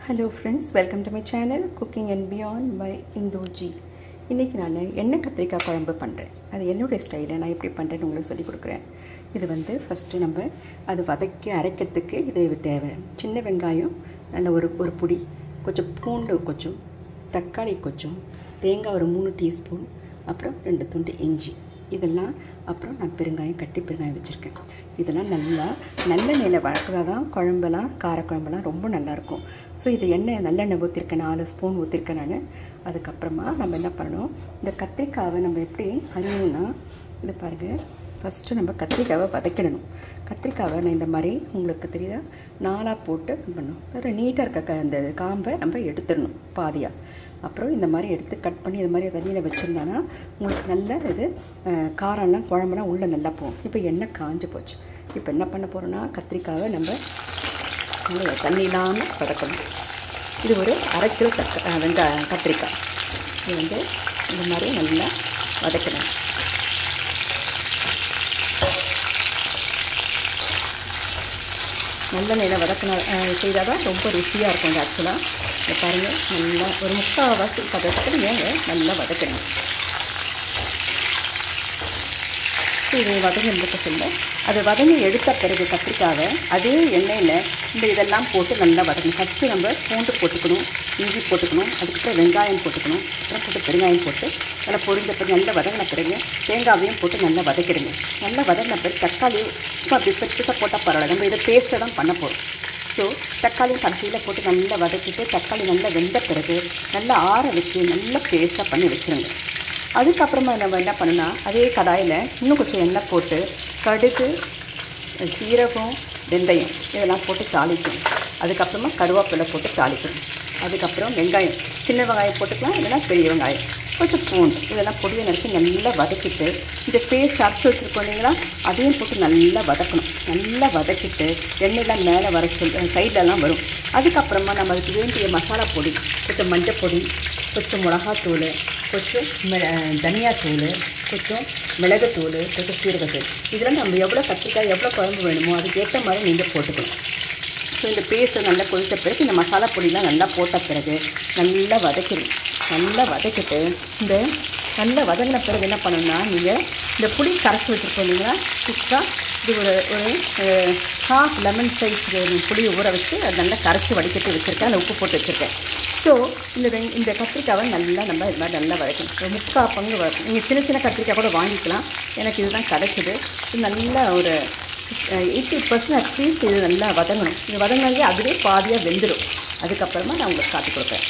Hello friends, welcome to my channel Cooking and Beyond by Indoji. இன்றைக்கி நான் எண்ணெய் கத்திரிக்காய் குழம்பு பண்ணுறேன். அது என்னோடய ஸ்டைலில் நான் எப்படி பண்ணுறேன்னு உங்களுக்கு சொல்லிக் கொடுக்குறேன். இது வந்து ஃபஸ்ட்டு நம்ம அது வதக்கி அரைக்கிறதுக்கு இது தேவை. சின்ன வெங்காயம் நல்ல ஒரு பொடி, கொஞ்சம் பூண்டு கொஞ்சம், தக்காளி கொஞ்சம், தேங்காய் ஒரு 3 டீஸ்பூன், அப்புறம் 2 துண்டு இஞ்சி இதெல்லாம், அப்புறம் நான் பெருங்காயம் கட்டி பெருங்காயம் வச்சுருக்கேன். இதெல்லாம் நல்லெண்ணெயில் வளர்க்குறதா தான் குழம்பெல்லாம் காரக்குழம்பெல்லாம் ரொம்ப நல்லாயிருக்கும். ஸோ இது நல்லெண்ணெய் ஊற்றிருக்கேன், 4 ஸ்பூன் ஊற்றிருக்கேன் நான். அதுக்கப்புறமா நம்ம என்ன பண்ணணும், இந்த கத்திரிக்காவை நம்ம எப்படி அரியணும்னா, இது பாருங்கள், ஃபஸ்ட்டு நம்ம கத்திரிக்காவை வதக்கிடணும். கத்திரிக்காவை நான் இந்த மாதிரி உங்களுக்கு தெரியுதா 4ஆக போட்டு பண்ணணும். வேறு நீட்டாக இருக்க அந்த காம்பை நம்ம எடுத்துடணும் பாதியாக. அப்புறம் இந்த மாதிரி எடுத்து கட் பண்ணி இது மாதிரி தண்ணியில் வச்சுருந்தோன்னா உங்களுக்கு நல்ல இது காரம்லாம் குழம்புலாம் உள்ளே நல்லா போகும். இப்போ எண்ணெய் காஞ்சு போச்சு. இப்போ என்ன பண்ண போகிறோன்னா, கத்திரிக்காவை நம்ம நல்லா தண்ணி இல்லாமல் வதக்கணும். இது ஒரு 1/2 கிலோ கத்திரிக்காய். இது வந்து இந்த மாதிரி நல்லா வதக்கணும். நல்லெண்ணெயில் செய்தால் தான் ரொம்ப ருசியாக இருக்கும். இது ஆக்சுவலாக இதை பாருங்கள், நல்லா ஒரு 3/4 பதத்துக்கு நீங்கள் நல்லா வதக்கணும். இது வதங்கிட்டு சொல்ல, அது வதங்கி எடுத்த பிறகு கத்திரிக்காவை அதே எண்ணெயில் இதெல்லாம் போட்டு நல்லா வதக்கணும். ஃபஸ்ட்டு நம்ம பூண்டு போட்டுக்கணும், இஞ்சி போட்டுக்கணும், அதுக்கப்புறம் வெங்காயம் போட்டுக்கணும், அப்புறம் போட்டு பெருங்காயம் போட்டு நல்லா பொரிஞ்ச பிறகு நல்லா வதங்கின பிறகு தேங்காவையும் போட்டு நல்லா வதக்கிடுங்க. நல்லா வதங்கின பிறகு தக்காளி அப்படி பெருசாக போட்டால் பரவாயில்ல, நம்ம இதை பேஸ்ட்டை தான் பண்ண போகிறோம். ஸோ தக்காளியும் கடைசியில் போட்டு நல்லா வதக்கிட்டு தக்காளி நல்லா வெந்த பிறகு நல்லா ஆற வச்சு நல்லா பேஸ்ட்டாக பண்ணி வச்சுருங்க. அதுக்கப்புறமா நம்ம என்ன பண்ணுன்னா, அதே கடாயில் இன்னும் கொஞ்சம் எண்ணெய் போட்டு கடுகு, சீரகம், வெந்தயம் இதெல்லாம் போட்டு தாளிக்கணும். அதுக்கப்புறமா கருவேப்பிலை போட்டு தாளிக்கணும். அதுக்கப்புறம் வெங்காயம், சின்ன வெங்காயம் போட்டுக்கலாம், இல்லைன்னா பெரிய வெங்காயம், கொஞ்சம் பூண்டு இதெல்லாம் பொடியை நறுக்கி நல்லா வதக்கிட்டு இந்த பேஸ்ட் அரைச்சி வச்சுருக்கோம் இல்லைங்களா, அதையும் போட்டு நல்லா வதக்கணும். நல்லா வதக்கிட்டு எண்ணெயெலாம் மேலே வர சைட்லலாம் வரும். அதுக்கப்புறமா நம்ம அதுக்கு வேண்டிய மசாலா பொடி, கொஞ்சம் மஞ்சள் பொடி, கொஞ்சம் மிளகாத்தூள், கொஞ்சம் தனியாத்தூள், கொஞ்சம் மிளகுத்தூள், கொஞ்சம் சீரகத்தூள், இதெல்லாம் நம்ம எவ்வளோ கத்திரிக்காய் எவ்வளோ குழம்பு வேணுமோ அதுக்கேற்ற மாதிரி நீங்கள் போட்டுக்கணும். ஸோ இந்த பேஸ்ட்டை நல்லா கொதித்த பிறகு இந்த மசாலா பொடியெலாம் நல்லா போட்ட பிறகு நல்லா வதக்கிடும். நல்லா வதக்கிட்டு இந்த நல்லா வதங்கின பிறகு என்ன பண்ணணும்னா, நீங்கள் இந்த புளி கரைச்சி வச்சுருக்கோம் இல்லைங்களா, திக்காக இது ஒரு 1/2 லெமன் சைஸ் புளியை ஊற வச்சு அது நல்லா கரைச்சி வடிக்கட்டி வச்சுருக்கேன், அதில் உப்பு போட்டு வச்சுருக்கேன். ஸோ இந்த கத்திரிக்காவை நல்லா நம்ம இது மாதிரி நல்லா வதக்கணும். ஒரு 3/4 பங்கு வதக்கணும். நீங்கள் சின்ன சின்ன கத்திரிக்காய் கூட வாங்கிக்கலாம், எனக்கு இதுதான் கிடைச்சிது. இது நல்லா ஒரு 80% அட்லீஸ்ட் இது நல்லா வதங்கணும். இது வதங்கினாலே அதுவே பாதியாக வெந்துடும். அதுக்கப்புறமா நான் உங்களுக்கு காட்டி கொடுப்பேன்.